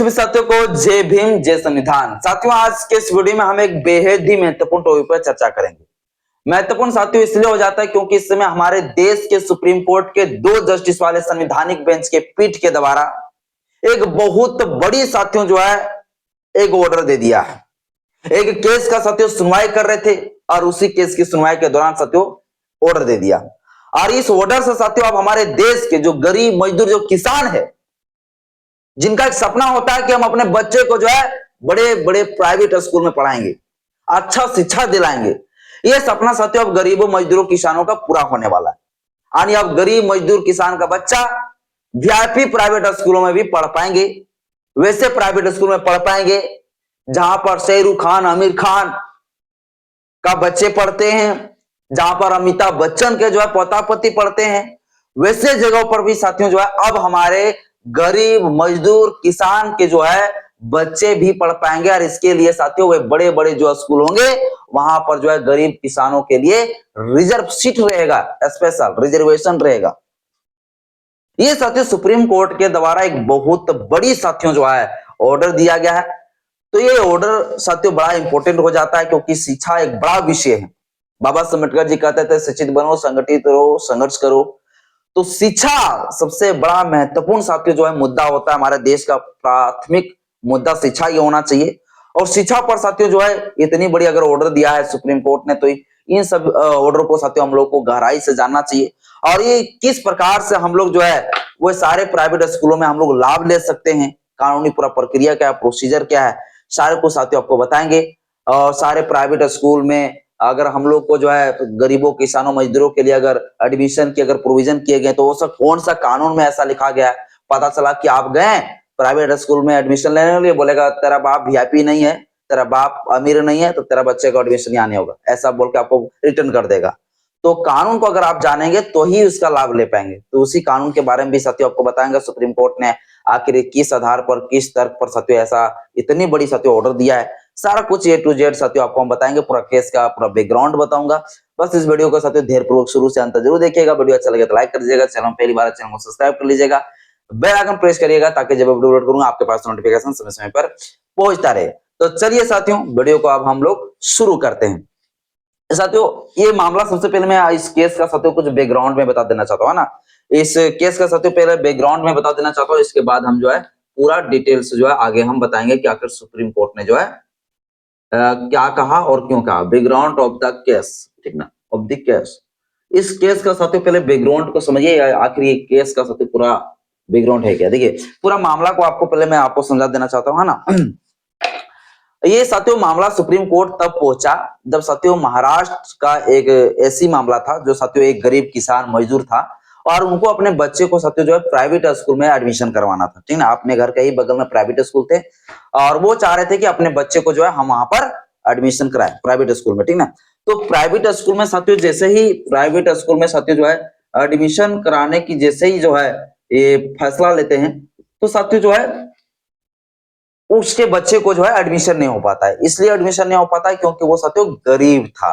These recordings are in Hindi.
सभी साथियों को जय भीम जय संविधान। साथियों, आज के इस वीडियो में हम एक बेहद ही महत्वपूर्ण टॉपिक पर चर्चा करेंगे। महत्वपूर्ण साथियों इसलिए हो जाता है क्योंकि इस समय हमारे देश के सुप्रीम कोर्ट के 2 जस्टिस वाले संवैधानिक बेंच के पीठ के द्वारा एक बहुत बड़ी साथियों जो है एक ऑर्डर दे दिया है। एक केस का साथियों सुनवाई कर रहे थे और उसी केस की सुनवाई के दौरान साथियों ऑर्डर दे दिया। और इस ऑर्डर से साथियों अब हमारे देश के जो गरीब मजदूर जो किसान है, जिनका एक सपना होता है कि हम अपने बच्चे को जो है बड़े बड़े प्राइवेट स्कूल में पढ़ाएंगे, अच्छा शिक्षा दिलाएंगे, यह सपना साथियों अब गरीबों मजदूरों किसानों का पूरा होने वाला है। यानी अब गरीब मजदूर किसान का बच्चा वीआईपी प्राइवेट स्कूलों में भी पढ़ पाएंगे, वैसे प्राइवेट स्कूल में पढ़ पाएंगे जहां पर शाहरुख खान, आमिर खान का बच्चे पढ़ते हैं, जहां पर अमिताभ बच्चन के जो है पोता पोती पढ़ते हैं, वैसे जगहों पर भी साथियों जो है अब हमारे गरीब मजदूर किसान के जो है बच्चे भी पढ़ पाएंगे। और इसके लिए साथियों वे बड़े बड़े जो स्कूल होंगे वहां पर जो है गरीब किसानों के लिए रिजर्व सीट रहेगा, स्पेशल रिजर्वेशन रहेगा। ये साथियों सुप्रीम कोर्ट के द्वारा एक बहुत बड़ी साथियों जो है ऑर्डर दिया गया है। तो ये ऑर्डर साथियों बड़ा इंपॉर्टेंट हो जाता है क्योंकि शिक्षा एक बड़ा विषय है। बाबा साहब अम्बेडकर जी कहते थे शिक्षित बनो, संगठित रहो, संघर्ष करो। तो शिक्षा सबसे बड़ा महत्वपूर्ण साथियों जो है मुद्दा होता है। हमारे देश का प्राथमिक मुद्दा शिक्षा ही होना चाहिए। और शिक्षा पर साथियों जो है इतनी बड़ी अगर ऑर्डर दिया है सुप्रीम कोर्ट ने, तो इन सब ऑर्डर को साथियों हम लोग को गहराई से जानना चाहिए। और ये किस प्रकार से हम लोग जो है वो सारे प्राइवेट स्कूलों में हम लोग लाभ ले सकते हैं, कानूनी पूरा प्रक्रिया क्या है, प्रोसीजर क्या है, सारे को साथियों आपको बताएंगे। और सारे प्राइवेट स्कूल में अगर हम लोग को जो है गरीबों किसानों मजदूरों के लिए अगर एडमिशन की अगर प्रोविजन किए गए तो वो सब कौन सा कानून में ऐसा लिखा गया है। पता चला कि आप गए प्राइवेट स्कूल में एडमिशन लेने के लिए, बोलेगा तेरा बाप वीआईपी नहीं है, तेरा बाप अमीर नहीं है, तो तेरा बच्चे का एडमिशन यहाँ नहीं होगा, ऐसा बोल के आपको रिटर्न कर देगा। तो कानून को अगर आप जानेंगे तो ही उसका लाभ ले पाएंगे। तो उसी कानून के बारे में भी साथियों आपको बताएंगे सुप्रीम कोर्ट ने आखिर किस आधार पर, किस तर्क पर साथियों ऐसा इतनी बड़ी साथियों ऑर्डर दिया है। सारा कुछ ए टू जेड साथियों आपको हम बताएंगे, पूरा केस का पूरा बैकग्राउंड बताऊंगा। बस इस वीडियो को साथियों धैर्य पूर्वक शुरू से अंत जरूर देखिएगा। वीडियो अच्छा लगे तो लाइक कर दीजिएगा, चैनल पहली बार चैनल को सब्सक्राइब कर लीजिएगा, बेल आइकन प्रेस करिएगा ताकि जब वीडियो अपलोड करूंगा आपके पास नोटिफिकेशन समय समय पर पहुंचता रहे। तो चलिए साथियों वीडियो को अब हम लोग शुरू करते हैं। साथियों ये मामला सबसे पहले मैं इस केस का साथियों कुछ बैकग्राउंड में बता देना चाहता हूँ ना। इस केस का साथियों पहले बैकग्राउंड में बता देना चाहता हूँ, इसके बाद हम जो है पूरा डिटेल्स जो है आगे हम बताएंगे कि आखिर सुप्रीम कोर्ट ने जो है क्या कहा और क्यों कहा। बैकग्राउंड ऑफ द केस, ठीक ना, ऑफ द केस। इस केस का साथियों पहले बैकग्राउंड को समझिए, आखिर ये केस का साथियों पूरा बैकग्राउंड है क्या। देखिए पूरा मामला को आपको पहले मैं आपको समझा देना चाहता हूँ, है ना। ये साथियों मामला सुप्रीम कोर्ट तब पहुंचा जब साथियों महाराष्ट्र का एक ऐसी मामला था जो साथियों एक गरीब किसान मजदूर था और उनको अपने बच्चे को साथियों जो है प्राइवेट स्कूल में एडमिशन करवाना था, ठीक ना। अपने घर के ही बगल में प्राइवेट स्कूल थे और वो चाह रहे थे कि अपने बच्चे को जो है हम वहां पर एडमिशन कराएं प्राइवेट स्कूल में, ठीक ना। तो प्राइवेट स्कूल में साथियों जैसे ही प्राइवेट स्कूल में साथियों जो है एडमिशन कराने की जैसे ही जो है ये फैसला लेते हैं तो साथियों जो है उसके बच्चे को जो है एडमिशन नहीं हो पाता है। इसलिए एडमिशन नहीं हो पाता है क्योंकि वो साथियों गरीब था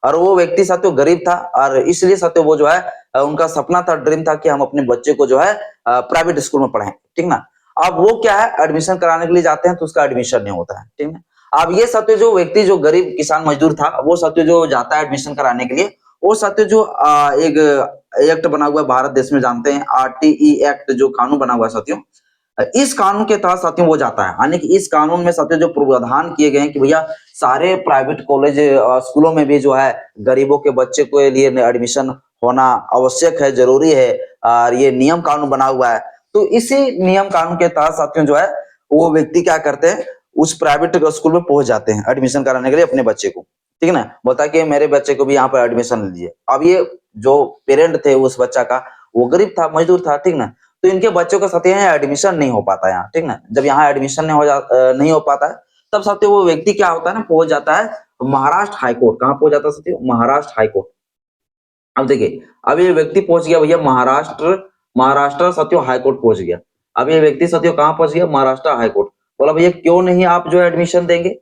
और वो व्यक्ति साथियों गरीब था और इसलिए साथियों वो जो है उनका सपना था, ड्रीम था कि हम अपने बच्चे को जो है प्राइवेट स्कूल में पढ़ाएं, ठीक ना। अब वो क्या है एडमिशन कराने के लिए जाते हैं तो उसका एडमिशन नहीं होता है, ठीक ना। अब ये साथियों जो व्यक्ति जो गरीब किसान मजदूर था वो साथियों जो जाता है एडमिशन कराने के लिए, वो साथियों जो एक एक्ट बना हुआ है भारत देश में, जानते हैं आरटीई एक्ट जो कानून बना हुआ है साथियों, इस कानून के तहत साथियों वो जाता है। यानी कि इस कानून में साथियों जो प्रावधान किए गए हैं कि भैया सारे प्राइवेट कॉलेज स्कूलों में भी जो है गरीबों के बच्चे के लिए एडमिशन होना आवश्यक है, जरूरी है और ये नियम कानून बना हुआ है। तो इसी नियम कानून के तहत साथियों जो है वो व्यक्ति क्या करते हैं उस प्राइवेट स्कूल में पहुंच जाते हैं एडमिशन कराने के लिए अपने बच्चे को, ठीक ना। बोलता है कि मेरे बच्चे को भी यहाँ पर एडमिशन लीजिए। अब ये जो पेरेंट थे उस बच्चा का वो गरीब था, मजदूर था, ठीक ना। तो इनके बच्चों का साथियों यहाँ एडमिशन नहीं हो पाता यहाँ, ठीक ना। जब यहाँ एडमिशन नहीं हो पाता है तब साथियों वो व्यक्ति क्या होता है ना, पहुंच जाता है महाराष्ट्र हाईकोर्ट। कहाँ पहुंच जाता है साथियों? महाराष्ट्र हाईकोर्ट। अब देखिए अब ये व्यक्ति पहुंच गया भैया महाराष्ट्र साथियों हाईकोर्ट पहुंच गया। अब ये व्यक्ति साथियों कहाँ पहुंच गया? महाराष्ट्र हाईकोर्ट। बोला भैया क्यों नहीं आप जो है एडमिशन देंगे,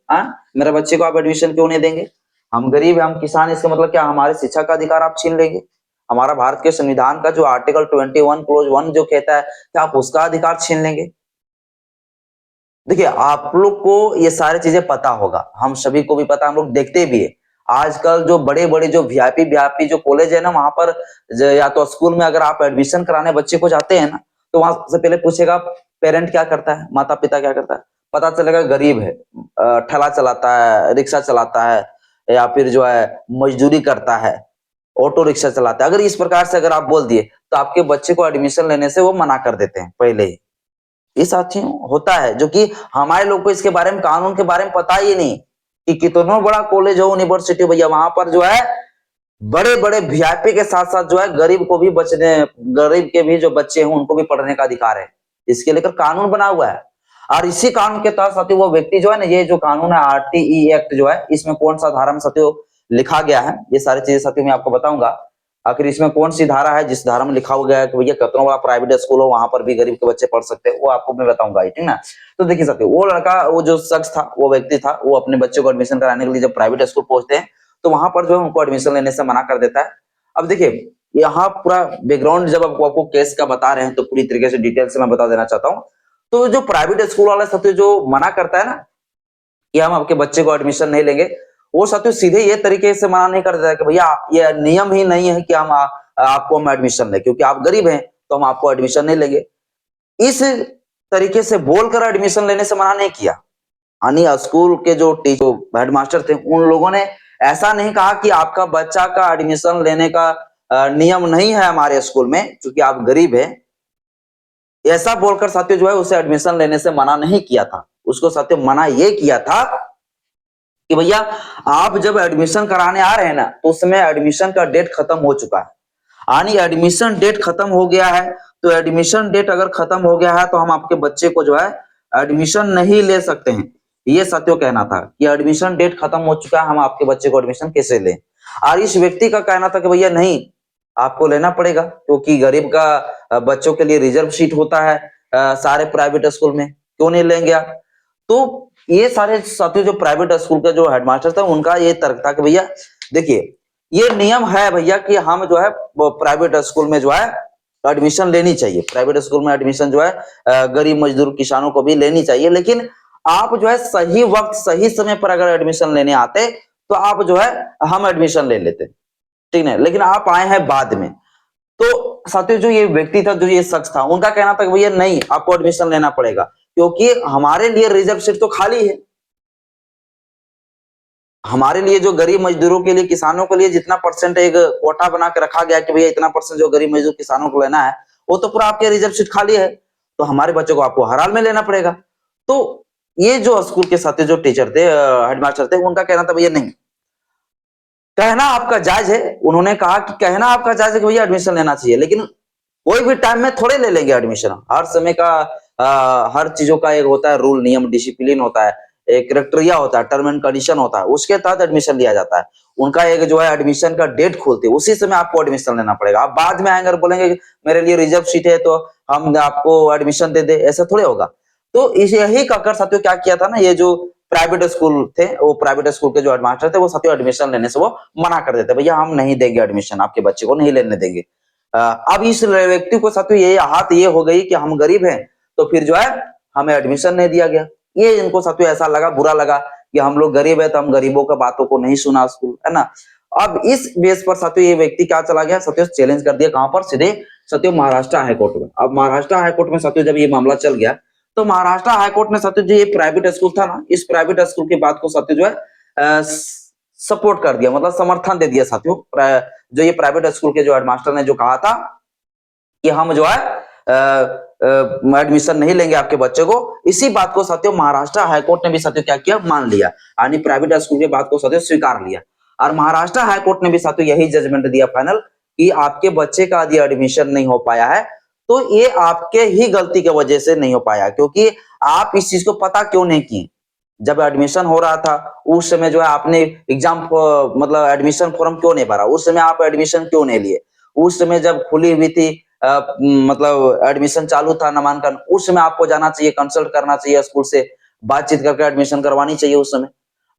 मेरे बच्चे को आप एडमिशन क्यों नहीं देंगे? हम गरीब है, हम किसान, इसका मतलब क्या हमारे शिक्षा का अधिकार आप छीन लेंगे? हमारा भारत के संविधान का जो आर्टिकल 21 क्लोज 1 जो कहता है कि आप उसका अधिकार छीन लेंगे? देखिए, आप लोग को ये सारी चीजें पता होगा, हम सभी को भी पता, हम लोग देखते भी है। आजकल जो बड़े-बड़े जो वीआईपी जो कॉलेज है ना, वहां पर या तो स्कूल में अगर आप एडमिशन कराने बच्चे को जाते हैं ना, तो वहां से पहले पूछेगा पेरेंट क्या करता है, माता पिता क्या करता है। पता चलेगा गरीब है, ठेला चलाता है, रिक्शा चलाता है, या फिर जो है मजदूरी करता है, ऑटो रिक्शा चलाता है। अगर इस प्रकार से अगर आप बोल दिए, तो आपके बच्चे को एडमिशन लेने से वो मना कर देते हैं पहले ही। ये साथियों होता है, जो कि हमारे लोग को इसके बारे में, कानून के बारे में पता ही नहीं कि कितना बड़ा कॉलेज हो, यूनिवर्सिटी हो, भैया वहां पर जो है बड़े बड़े वीआईपी के साथ साथ जो है गरीब को भी बचने, गरीब के भी जो बच्चे हैं उनको भी पढ़ने का अधिकार है। इसके लेकर कानून बना हुआ है। और इसी कानून के तहत साथियों वो व्यक्ति जो है ना, ये जो कानून है आरटीई एक्ट जो है, इसमें कौन सा धारा में साथियों लिखा गया है, ये सारी चीजें साथियों मैं आपको बताऊंगा। आखिर इसमें कौन सी धारा है जिस धारा में लिखा हो गया है कि भैया कितना बड़ा प्राइवेट स्कूल हो वहां पर भी गरीब के बच्चे पढ़ सकते हैं, वो आपको मैं बताऊंगा, ठीक ना। तो देखिए साथियों, वो लड़का, वो जो शख्स था, वो व्यक्ति था, वो अपने बच्चे को एडमिशन कराने के लिए जब प्राइवेट स्कूल पहुंचते हैं, तो वहां पर जो है उनको एडमिशन लेने से मना कर देता है। अब देखिए, यहाँ पूरा बैकग्राउंड जब आपको केस का बता रहे हैं तो पूरी तरीके से डिटेल से मैं बता देना चाहता हूँ। तो जो प्राइवेट स्कूल वाला साथियों जो मना करता है ना कि हम आपके बच्चे को एडमिशन नहीं लेंगे, वो साथियों सीधे ये तरीके से मना नहीं कर देता कि भैया ये नियम ही नहीं है कि आपको हम एडमिशन लें, क्योंकि आप गरीब हैं तो हम आपको एडमिशन नहीं लेंगे। इस तरीके से बोलकर एडमिशन लेने से मना नहीं किया। यानी स्कूल के जो टीचर हेडमास्टर थे, उन लोगों ने ऐसा नहीं कहा कि आपका बच्चा का एडमिशन लेने का नियम नहीं है हमारे स्कूल में, क्योंकि आप गरीब हैं। ऐसा बोलकर साथियों जो है उसे एडमिशन लेने से मना नहीं किया था। उसको साथियों मना ये किया था कि भैया आप जब एडमिशन कराने आ रहे हैं ना, तो उस समय एडमिशन का डेट खत्म हो चुका है। यानी एडमिशन डेट खत्म हो गया है, तो एडमिशन डेट अगर खत्म हो गया है तो हम आपके बच्चे को जो है एडमिशन नहीं ले सकते हैं। ये साथियों कहना था कि एडमिशन डेट खत्म हो चुका है, हम आपके बच्चे को एडमिशन कैसे लें। और इस व्यक्ति का कहना था कि भैया नहीं, आपको लेना पड़ेगा, क्योंकि गरीब का बच्चों के लिए रिजर्व सीट होता है सारे प्राइवेट स्कूल में, क्यों नहीं लेंगे आप। तो ये सारे साथियों जो प्राइवेट स्कूल का जो हेडमास्टर था, उनका ये तर्क था कि भैया देखिए, ये नियम है भैया कि हम जो है प्राइवेट स्कूल में जो है एडमिशन लेनी चाहिए। प्राइवेट स्कूल में एडमिशन जो है गरीब मजदूर किसानों को भी लेनी चाहिए, लेकिन आप जो है सही वक्त सही समय पर अगर एडमिशन लेने आते तो आप जो है हम एडमिशन ले लेते, ठीक है। लेकिन आप आए हैं बाद में। तो साथियों जो ये व्यक्ति था, जो ये शख्स था, उनका कहना था कि भैया नहीं, आपको एडमिशन लेना पड़ेगा, क्योंकि हमारे लिए रिजर्व सीट तो खाली है। हमारे लिए जो गरीब मजदूरों के लिए, किसानों के लिए जितना परसेंट एक कोटा बना के रखा गया कि भैया इतना परसेंट जो गरीब मजदूर किसानों को लेना है, वो तो पूरा आपके रिजर्व सीट खाली है, तो हमारे बच्चों को आपको हर हाल में लेना पड़ेगा। तो ये जो स्कूल के साथी जो टीचर थे, हेडमास्टर थे, उनका कहना था भैया नहीं, कहना आपका जायज है। उन्होंने कहा कि कहना आपका जायज है कि भैया एडमिशन लेना चाहिए, लेकिन कोई भी टाइम में थोड़े ले लेंगे एडमिशन। हर समय का हर चीजों का एक होता है रूल, नियम, डिसिप्लिन होता है, एक क्राइटेरिया होता है, टर्म एंड कंडीशन होता है, उसके तहत एडमिशन लिया जाता है। उनका एक जो है एडमिशन का डेट खोलते हैं, उसी समय आपको एडमिशन लेना पड़ेगा। आप बाद में आएंगे और बोलेंगे कि मेरे लिए रिजर्व सीट है तो हम आपको एडमिशन दे दे, ऐसा थोड़े होगा। तो इस यही कहकर साथियों क्या किया था ना, ये जो प्राइवेट स्कूल थे, वो प्राइवेट स्कूल के जो हेडमास्टर थे, वो साथियों एडमिशन लेने से वो मना कर देते, भैया हम नहीं देंगे एडमिशन, आपके बच्चे को नहीं लेने देंगे। अब इस व्यक्ति को साथियों ये आहत ये हो गई कि हम गरीब हैं, तो फिर जो है हमें एडमिशन नहीं दिया गया। ये इनको साथियों ऐसा लगा, बुरा लगा कि हम लोग गरीब है तो हम गरीबों का बातों को नहीं सुना स्कूल, है ना। अब इस बेस पर साथियों ये व्यक्ति क्या चला गया, साथियों चैलेंज कर दिया, कहां पर, सीधे साथियों महाराष्ट्र हाई कोर्ट में। अब महाराष्ट्र हाई कोर्ट में साथियों जब ये मामला चल गया, तो महाराष्ट्र हाई कोर्ट ने साथियों जो ये प्राइवेट स्कूल था ना, इस प्राइवेट स्कूल की बात को साथियों जो है सपोर्ट कर दिया, मतलब समर्थन दे दिया साथियों। जो ये प्राइवेट स्कूल के जो हेडमास्टर ने जो कहा था कि हम जो है एडमिशन नहीं लेंगे आपके बच्चे को, इसी बात को साथियों महाराष्ट्र हाईकोर्ट ने भी साथियों क्या किया, मान लिया, यानी प्राइवेट स्कूल की बात को साथियों स्वीकार लिया। और महाराष्ट्र हाईकोर्ट ने भी साथियों यही जजमेंट दिया फाइनल कि आपके बच्चे का यदि एडमिशन नहीं हो पाया है तो ये आपके ही गलती की वजह से नहीं हो पाया, क्योंकि आप इस चीज को पता क्यों नहीं किए। जब एडमिशन हो रहा था उस समय जो है आपने एग्जाम मतलब एडमिशन फॉर्म क्यों नहीं भरा, उस समय आप एडमिशन क्यों नहीं लिए, उस समय जब खुली हुई थी मतलब एडमिशन चालू था नामांकन, उस समय आपको जाना चाहिए, कंसल्ट करना चाहिए स्कूल से, बातचीत करके एडमिशन करवानी चाहिए उस समय।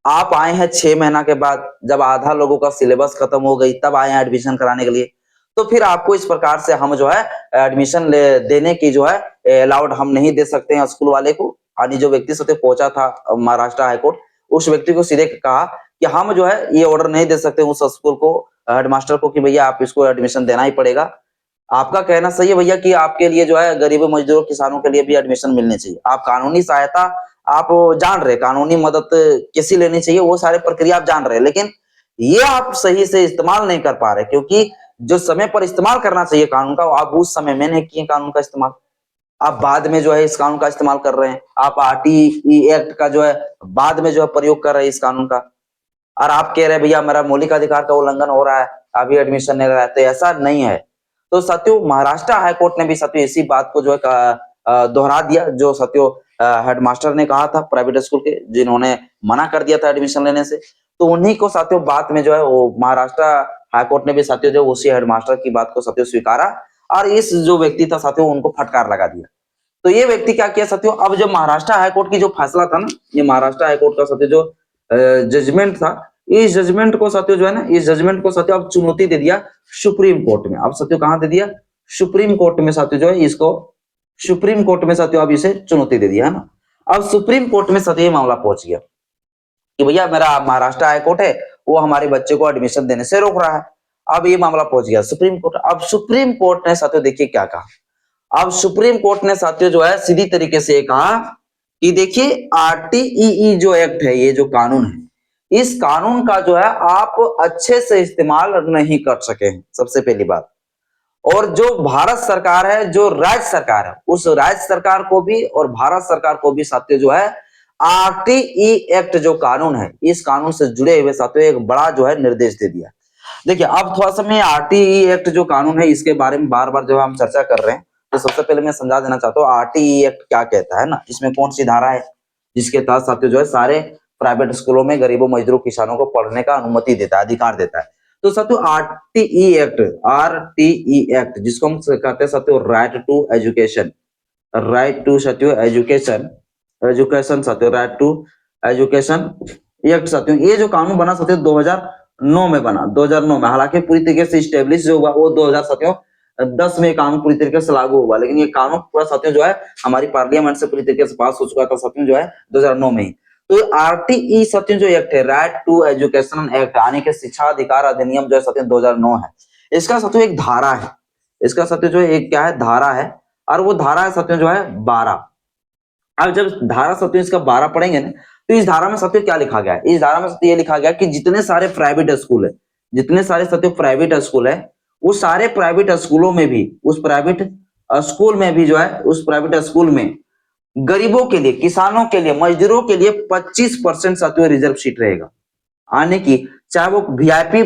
आप आए हैं 6 महीना के बाद, जब आधा लोगों का सिलेबस खत्म हो गई, तब आए हैं एडमिशन कराने के लिए। तो फिर आपको इस प्रकार से हम जो है एडमिशन देने की जो है अलाउड हम नहीं दे सकते हैं स्कूल वाले को। यानी जो व्यक्ति साथियों पहुंचा था महाराष्ट्र हाईकोर्ट, उस व्यक्ति को सीधे कहा कि हम जो है ये ऑर्डर नहीं दे सकते उस स्कूल को, हेडमास्टर को, कि भैया आप इसको एडमिशन देना ही पड़ेगा। आपका कहना सही है भैया कि आपके लिए जो है गरीबों मजदूरों किसानों के लिए भी एडमिशन मिलनी चाहिए। आप कानूनी सहायता आप जान रहे, कानूनी मदद कैसी लेनी चाहिए वो सारे प्रक्रिया आप जान रहे, लेकिन ये आप सही से इस्तेमाल नहीं कर पा रहे, क्योंकि जो समय पर इस्तेमाल करना चाहिए कानून का, आप उस समय में नहीं किए कानून का इस्तेमाल। आप बाद में जो है इस कानून का इस्तेमाल कर रहे हैं, आप आरटीई एक्ट का जो है बाद में जो है प्रयोग कर रहे हैं इस कानून का, और आप कह रहे हैं भैया मेरा मौलिक अधिकार का उल्लंघन हो रहा है, अभी एडमिशन नहीं रहा है। तो ऐसा नहीं है। तो साथियों महाराष्ट्र हाईकोर्ट ने भी साथियों इसी बात को जो है दोहरा दिया, जो साथियों हेडमास्टर ने कहा था प्राइवेट स्कूल के, जिन्होंने मना कर दिया था एडमिशन लेने से, तो उन्हीं को साथियों बात में जो है वो महाराष्ट्र हाईकोर्ट ने भी साथियों जो उसी हेडमास्टर की बात को साथियों स्वीकारा, और इस जो व्यक्ति था साथियों उनको फटकार लगा दिया। तो ये व्यक्ति क्या किया साथियों, अब जो महाराष्ट्र हाईकोर्ट की जो फैसला था ना, ये महाराष्ट्र हाईकोर्ट का साथियों जो जजमेंट था, इस जजमेंट को साथियों जो है ना, इस जजमेंट को साथियों अब चुनौती दे दिया सुप्रीम कोर्ट में। अब साथियों कहां दे दिया, सुप्रीम कोर्ट में साथियों जो है इसको, सुप्रीम कोर्ट में साथियों अब इसे चुनौती दे दिया है ना। अब सुप्रीम कोर्ट में साथियों ये मामला पहुंच गया कि भैया मेरा महाराष्ट्र हाईकोर्ट है वो हमारे बच्चे को एडमिशन देने से रोक रहा है। अब ये मामला पहुंच गया सुप्रीम कोर्ट। अब सुप्रीम कोर्ट ने साथियों देखिए क्या कहा, अब सुप्रीम कोर्ट ने साथियों जो है सीधी तरीके से कहा कि देखिए आरटीई जो एक्ट है, ये जो कानून है, इस कानून का जो है आप अच्छे से इस्तेमाल नहीं कर सके हैं, सबसे पहली बात। और जो भारत सरकार है, जो राज्य सरकार है, उस राज्य सरकार को भी और भारत सरकार को भी साथियों जो है आरटीई एक्ट जो कानून है, इस कानून से जुड़े हुए साथियों एक बड़ा जो है निर्देश दे दिया। देखिए अब थोड़ा सा मैं आरटीई एक्ट जो कानून है इसके बारे में बार बार जो हम चर्चा कर रहे हैं, तो सबसे पहले मैं समझा देना चाहता हूँ आरटीई एक्ट क्या कहता है ना, इसमें कौन सी धारा है जिसके तहत साथियों जो है सारे प्राइवेट स्कूलों में गरीबों मजदूरों किसानों को पढ़ने का अनुमति देता है, अधिकार देता है। तो साथियों आरटीई एक्ट जिसको हम कहते हैं साथियों right to education, right to साथियों एजुकेशन, एजुकेशन साथियों राइट टू एजुकेशन एक्ट साथियों, ये जो कानून बना साथियों 2009 में बना, 2009 में। हालांकि पूरी तरीके से स्टेब्लिश जो हुआ वो 2000 साथियों 10 में कानून पूरी तरीके से लागू हुआ, लेकिन ये कानून पूरा साथियों जो है हमारी पार्लियामेंट से पूरी तरीके से पास हो चुका था साथियों जो है 2009 में ही। तो आरटीई साथियों जो एक्ट है राइट टू एजुकेशन एक्ट, यानी कि शिक्षा अधिकार अधिनियम जो है साथियों 2009 है, इसका साथियों एक धारा है, इसका साथियों जो है एक क्या है धारा है, और वो धारा है साथियों जो है 12। अब जब धारा साथियों इसका 12 पढ़ेंगे ना, तो इस धारा में साथियों क्या लिखा गया है, इस धारा में साथियों ये लिखा गया कि जितने सारे प्राइवेट स्कूल है, जितने सारे साथियों प्राइवेट स्कूल है, उस सारे प्राइवेट स्कूलों में भी, उस प्राइवेट स्कूल में भी जो है, उस प्राइवेट स्कूल में गरीबों के लिए, किसानों के लिए, मजदूरों के लिए 25% साथियों रिजर्व सीट रहेगा। आने की चाहे वो वीआईपी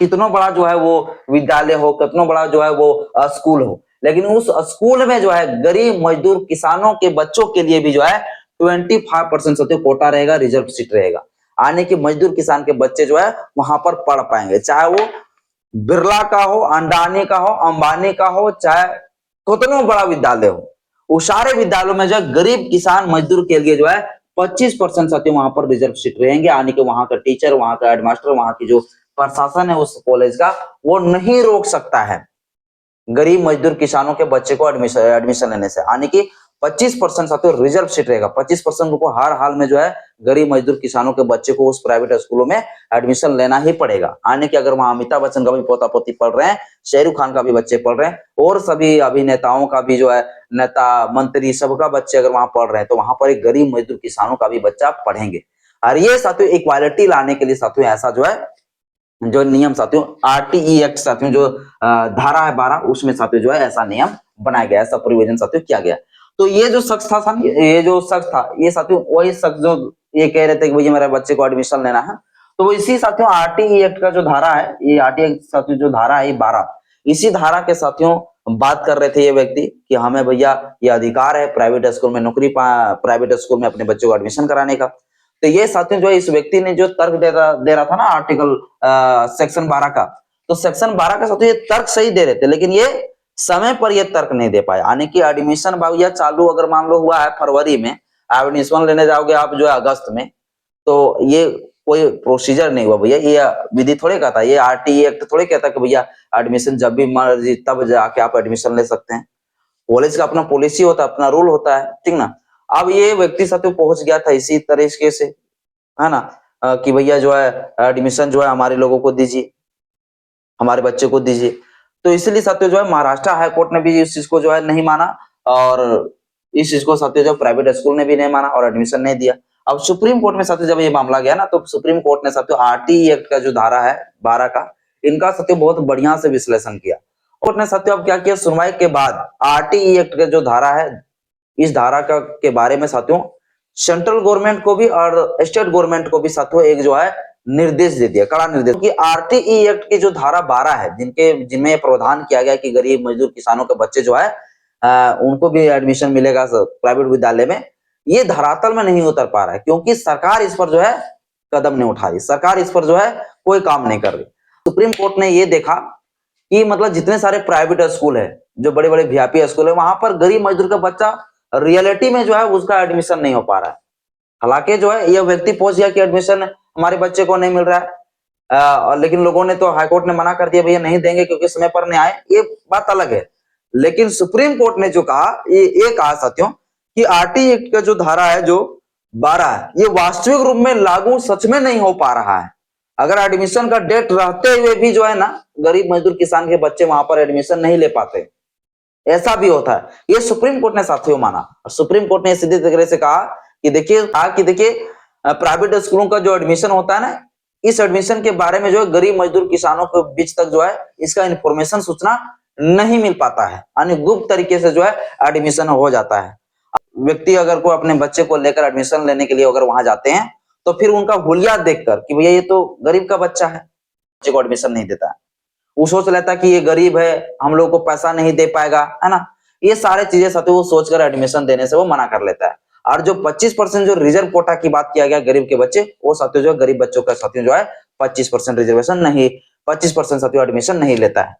कितना बड़ा जो है वो विद्यालय हो, कितना बड़ा जो है वो स्कूल हो, लेकिन उस स्कूल में जो है गरीब मजदूर किसानों के बच्चों के लिए भी जो है 25% साथियों कोटा रहेगा, रिजर्व सीट रहेगा। आने की मजदूर किसान के बच्चे जो है वहां पर पढ़ पाएंगे, चाहे वो बिरला का हो, अंडानी का हो, अंबानी का हो, चाहे कितना बड़ा विद्यालय हो, वो सारे विद्यालयों में जो है गरीब किसान मजदूर के लिए जो है 25% साथियों वहां पर रिजर्व सीट रहेंगे। यानी कि वहां का टीचर, वहां का हेडमास्टर, वहां की जो प्रशासन है उस कॉलेज का, वो नहीं रोक सकता है गरीब मजदूर किसानों के बच्चे को एडमिशन लेने से। यानी कि 25% साथियों रिजर्व सीट रहेगा, 25% को हर हाल में जो है गरीब मजदूर किसानों के बच्चे को उस प्राइवेट स्कूलों में एडमिशन लेना ही पड़ेगा। आने की अगर वहां अमिताभ बच्चन का भी पोता पोती पढ़ रहे हैं, शाहरुख खान का भी बच्चे पढ़ रहे हैं, और सभी अभिनेताओं का भी जो है नेता मंत्री सबका बच्चे अगर वहां पढ़ रहे हैं, तो वहां पर एक गरीब मजदूर किसानों का भी बच्चा पढ़ेंगे। और ये साथियों इक्वालिटी लाने के लिए साथियों ऐसा जो है जो नियम साथियों आरटीई एक्ट साथियों जो धारा है 12, उसमें साथियों जो है ऐसा नियम बनाया गया, ऐसा प्रोविजन साथियों किया गया। तो ये जो शख्स था, ये जो शख्स था, ये साथियों वही शख्स जो ये कह रहे थे कि भैया मेरे बच्चे को एडमिशन लेना है, तो वो इसी साथियों आरटीई एक्ट का जो धारा है, ये आरटीई साथियों जो धारा है 12, इसी धारा के साथियों बात कर रहे थे ये व्यक्ति कि हमें भैया ये अधिकार है प्राइवेट स्कूल में नौकरी, प्राइवेट स्कूल में अपने बच्चों को एडमिशन कराने का। तो ये साथियों जो इस व्यक्ति ने जो तर्क दे रहा था ना आर्टिकल सेक्शन 12 का, तो सेक्शन 12 का साथियों ये तर्क सही दे रहे थे, लेकिन ये समय पर ये तर्क नहीं दे पाए। यानी कि एडमिशन भैया चालू अगर मान लो हुआ है फरवरी में, एडमिशन लेने जाओगे आप जो है अगस्त में, तो ये कोई प्रोसीजर नहीं हुआ भैया, ये विधि थोड़े कहता, ये आरटीई एक्ट थोड़े कहता कि भैया एडमिशन जब भी मर्जी तब जाके आप एडमिशन ले सकते हैं। कॉलेज का अपना पॉलिसी होता है, अपना रूल होता है, ठीक ना। अब ये व्यक्ति साथियों पहुंच गया था इसी तरीके से, है ना, कि भैया जो है एडमिशन जो है हमारे लोगों को दीजिए, हमारे बच्चे को दीजिए। तो इसीलिए साथियों जो है महाराष्ट्र हाई कोर्ट ने भी इस चीज को जो है नहीं माना, और इस चीज को साथियों जो प्राइवेट स्कूल ने भी नहीं माना और एडमिशन नहीं दिया। अब सुप्रीम कोर्ट में साथियों जब ये मामला गया ना, तो सुप्रीम कोर्ट ने साथियों आरटीई एक्ट का जो धारा है 12 का, इनका साथियों बहुत बढ़िया से विश्लेषण किया। कोर्ट ने साथियों अब क्या किया, सुनवाई के बाद आरटीई एक्ट का जो धारा है, इस धारा का के बारे में साथियों सेंट्रल गवर्नमेंट को भी और स्टेट गवर्नमेंट को भी साथियों एक जो है निर्देश दे दिया, कड़ा निर्देश, कि आरटीई एक्ट की जो धारा 12 है, जिनमें प्रावधान किया गया कि गरीब मजदूर किसानों के बच्चे जो है उनको भी एडमिशन मिलेगा प्राइवेट विद्यालय में, ये धरातल में नहीं उतर पा रहा है, क्योंकि सरकार इस पर जो है कदम नहीं उठा रही, सरकार इस पर जो है कोई काम नहीं कर रही। सुप्रीम कोर्ट ने ये देखा कि मतलब जितने सारे प्राइवेट स्कूल है, जो बड़े बड़े वीआईपी स्कूल है, वहां पर गरीब मजदूर का बच्चा रियलिटी में जो है उसका एडमिशन नहीं हो पा रहा है। हालांकि जो है यह व्यक्ति पहुंच गया कि एडमिशन हमारे बच्चे को नहीं मिल रहा है, लेकिन लोगों ने तो हाईकोर्ट ने मना कर दिया, भैया नहीं देंगे क्योंकि समय पर नहीं आए, ये बात अलग है। लेकिन सुप्रीम कोर्ट ने जो कहा, ये कहा साथियों कि आरटीई एक्ट का जो धारा है जो 12 है, ये वास्तविक रूप में लागू सच में नहीं हो पा रहा है। अगर एडमिशन का डेट रहते हुए भी जो है ना, गरीब मजदूर किसान के बच्चे वहां पर एडमिशन नहीं ले पाते, ऐसा भी होता है। ये सुप्रीम कोर्ट ने साथियों माना, और सुप्रीम कोर्ट ने सीधे तरह से कहा कि देखिए प्राइवेट स्कूलों का जो एडमिशन होता है ना, इस एडमिशन के बारे में जो है गरीब मजदूर किसानों के बीच तक जो है इसका इंफॉर्मेशन सूचना नहीं मिल पाता है, यानी गुप्त तरीके से जो है एडमिशन हो जाता है। व्यक्ति अगर कोई अपने बच्चे को लेकर एडमिशन लेने के लिए अगर वहां जाते हैं, तो फिर उनका हुलिया देखकर कि भैया ये तो गरीब का बच्चा है, बच्चे को एडमिशन नहीं देता है, वो सोच लेता कि ये गरीब है, हम लोग को पैसा नहीं दे पाएगा, है ना, ये सारे चीजें साथियों वो सोचकर एडमिशन देने से वो मना कर लेता है। और जो 25% जो रिजर्व कोटा की बात किया गया गरीब के बच्चे, वो साथियों जो गरीब बच्चों का साथियों जो है 25% रिजर्वेशन नहीं, 25% साथियों एडमिशन नहीं लेता है।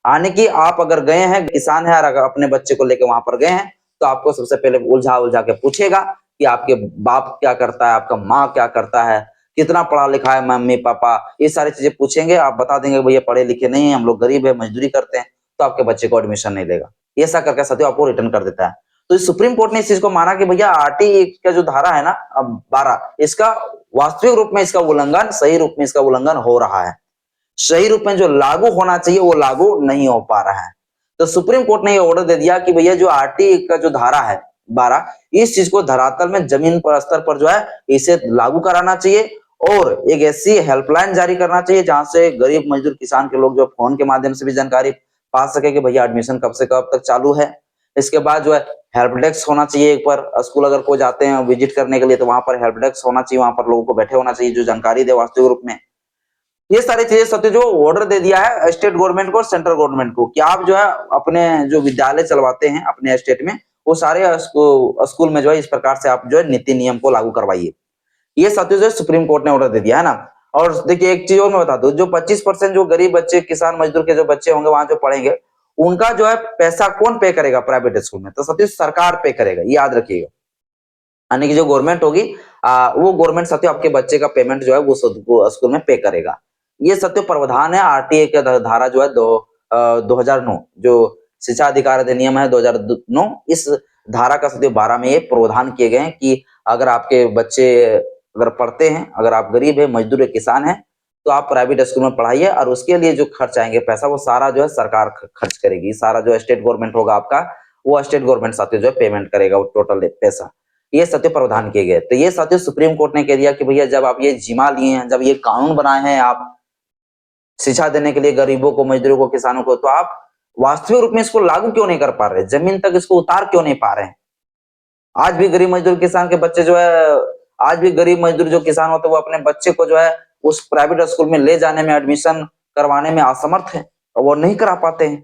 यानी कि आप अगर गए हैं, किसान है और अगर अपने बच्चे को लेकर वहां पर गए हैं, तो आपको सबसे पहले उलझा के पूछेगा कि आपके बाप क्या करता है, आपका माँ क्या करता है, कितना पढ़ा लिखा है मम्मी पापा, ये सारी चीजें पूछेंगे। आप बता देंगे भैया पढ़े लिखे नहीं है, हम लोग गरीब है, मजदूरी करते हैं, तो आपके बच्चे को एडमिशन नहीं देगा। ऐसा करके साथियों आपको रिटर्न कर देता है। तो सुप्रीम कोर्ट ने इस चीज को माना कि भैया आरटीई का जो धारा है ना, अब 12, इसका वास्तविक रूप में इसका उल्लंघन, सही रूप में इसका उल्लंघन हो रहा है, सही रूप में जो लागू होना चाहिए वो लागू नहीं हो पा रहा है। तो सुप्रीम कोर्ट ने ये ऑर्डर दे दिया कि भैया जो आरटीई का जो धारा है 12, इस चीज को धरातल में जमीन पर स्तर पर जो है इसे लागू कराना चाहिए, और एक ऐसी हेल्पलाइन जारी करना चाहिए जहां से गरीब मजदूर किसान के लोग जो फोन के माध्यम से भी जानकारी पा सके कि भैया एडमिशन कब से कब तक चालू है। इसके बाद जो है हेल्प डेस्क होना चाहिए, एक पर स्कूल अगर कोई जाते हैं विजिट करने के लिए, तो वहां पर हेल्प डेस्क होना चाहिए, वहां पर लोगों को बैठे होना चाहिए जो जानकारी दे वास्तविक रूप में। ये सारी चीजें सत्य जो ऑर्डर दे दिया है स्टेट गवर्नमेंट को और सेंट्रल गवर्नमेंट को कि आप जो है अपने जो विद्यालय चलवाते हैं अपने स्टेट में, वो सारे स्कूल में जो है इस प्रकार से आप जो है नीति नियम को लागू करवाइए। ये साथियों जो सुप्रीम कोर्ट ने ऑर्डर दे दिया है ना। और देखिए एक चीज और मैं बता दूं, जो 25% जो गरीब बच्चे किसान मजदूर के जो बच्चे होंगे वहां जो पढ़ेंगे, उनका जो है पैसा कौन पे करेगा प्राइवेट स्कूल में, तो साथियों सरकार पे करेगा, ये याद रखिएगा। यानी कि जो गवर्नमेंट होगी वो गवर्नमेंट साथियों आपके बच्चे का पेमेंट जो है वो स्कूल में पे करेगा। ये सत्य प्रावधान है आरटीए का धारा जो है 2009, जो शिक्षा अधिकार अधिनियम है 2009, इस धारा का सत्य 12 में ये प्रावधान किए गए हैं कि अगर आपके बच्चे अगर पढ़ते हैं, अगर आप गरीब है, मजदूर है, किसान है, तो आप प्राइवेट स्कूल में पढ़ाइए, और उसके लिए जो खर्च आएंगे पैसा वो सारा जो है सरकार खर्च करेगी। सारा जो स्टेट गवर्नमेंट होगा आपका, वो स्टेट गवर्नमेंट साथियों जो है पेमेंट करेगा वो टोटल पैसा। ये सत्य प्रावधान किए गए। तो ये साथियों सुप्रीम कोर्ट ने कह दिया कि भैया जब आप ये जिम्मा लिए हैं, जब ये कानून बनाए हैं आप शिक्षा देने के लिए गरीबों को, मजदूरों को, किसानों को, तो आप वास्तविक रूप में इसको लागू क्यों नहीं कर पा रहे, जमीन तक इसको उतार क्यों नहीं पा रहे हैं। आज भी गरीब मजदूर किसान के बच्चे जो है, आज भी गरीब मजदूर जो किसान होते हैं वो अपने बच्चे को जो है उस प्राइवेट स्कूल में ले जाने में, एडमिशन करवाने में असमर्थ है और वो नहीं करा पाते हैं।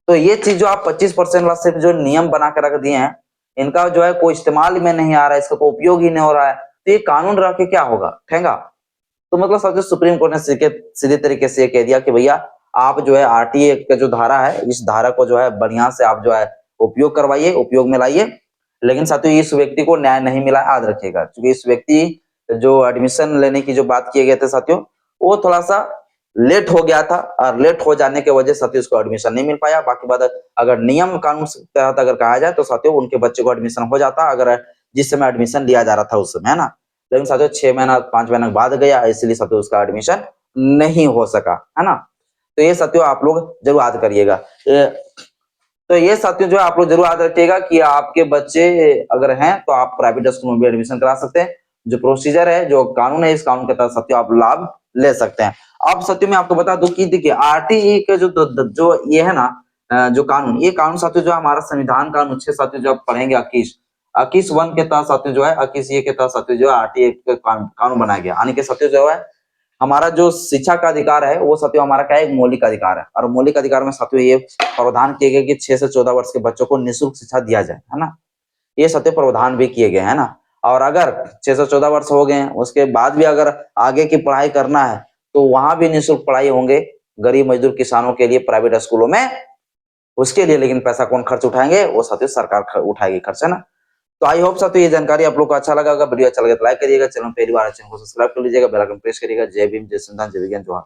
तो ये चीज जो आप 25% वाला सिर्फ जो नियम बना के रख दिए हैं, इनका जो है कोई इस्तेमाल में नहीं आ रहा है, इसका कोई उपयोग ही नहीं हो रहा है, तो ये कानून रह के क्या होगा, ठेंगा। तो मतलब समझो सुप्रीम कोर्ट ने सीधे तरीके से ये कह दिया कि भैया आप जो है आरटीए का जो धारा है, इस धारा को जो है बढ़िया से आप जो है उपयोग करवाइए, उपयोग में लाइए। लेकिन साथियों इस व्यक्ति को न्याय नहीं मिला, याद रखिएगा, क्योंकि इस व्यक्ति जो एडमिशन लेने की जो बात किए गए थे साथियों, वो थोड़ा सा लेट हो गया था, और लेट हो जाने के वजह से साथियों उसको एडमिशन नहीं मिल पाया। बाकी बात अगर नियम कानून के तहत अगर कहा जाए तो साथियों उनके बच्चे को एडमिशन हो जाता, अगर जिस समय एडमिशन लिया जा रहा था उस समय, है ना। लेकिन साथियों 6 महीना 5 महीना बाद गया, इसलिए साथियों उसका एडमिशन नहीं हो सका, है ना। तो ये साथियों आप लोग जरूर याद करिएगा। तो ये साथियों जो है आप लोग जरूर याद रखिएगा कि आपके बच्चे अगर हैं तो आप प्राइवेट स्कूल में भी एडमिशन करा सकते हैं। जो प्रोसीजर है, जो कानून है, इस कानून के तहत साथियों आप लाभ ले सकते हैं। अब साथियों मैं आपको बता दूं कि देखिए आरटीई के जो ये है ना, जो कानून, ये कानून साथियों जो हमारा संविधान का अनुच्छेद साथियों जो आप पढ़ेंगे 21 के तहत साथियों जो है 21 के तहत साथियों जो है आरटीई कानून बनाया गया। यानी कि साथियों जो है हमारा जो शिक्षा का अधिकार है वो साथियों हमारा क्या है, एक मौलिक अधिकार है। और मौलिक अधिकार में साथियों ये प्रावधान किए गए कि 6 से 14 वर्ष के बच्चों को निःशुल्क शिक्षा दिया जाए, है ना। ये साथियों प्रावधान भी किए गए, है ना। और अगर 6 से 14 वर्ष हो गए उसके बाद भी अगर आगे की पढ़ाई करना है तो वहां भी निःशुल्क पढ़ाई होंगे गरीब मजदूर किसानों के लिए प्राइवेट स्कूलों में। उसके लिए लेकिन पैसा कौन खर्च उठाएंगे, वो साथियों सरकार उठाएगी खर्च, है ना। तो आई होप साथियों ये जानकारी आप लोग को अच्छा लगा होगा। वीडियो अच्छा लगे तो लाइक करिएगा, चैनल पहली बार चैनल को सब्सक्राइब कर लीजिएगा, बेल आइकन प्रेस करिएगा। जय भीम, जय संविधान, जय विज्ञान, जोहार।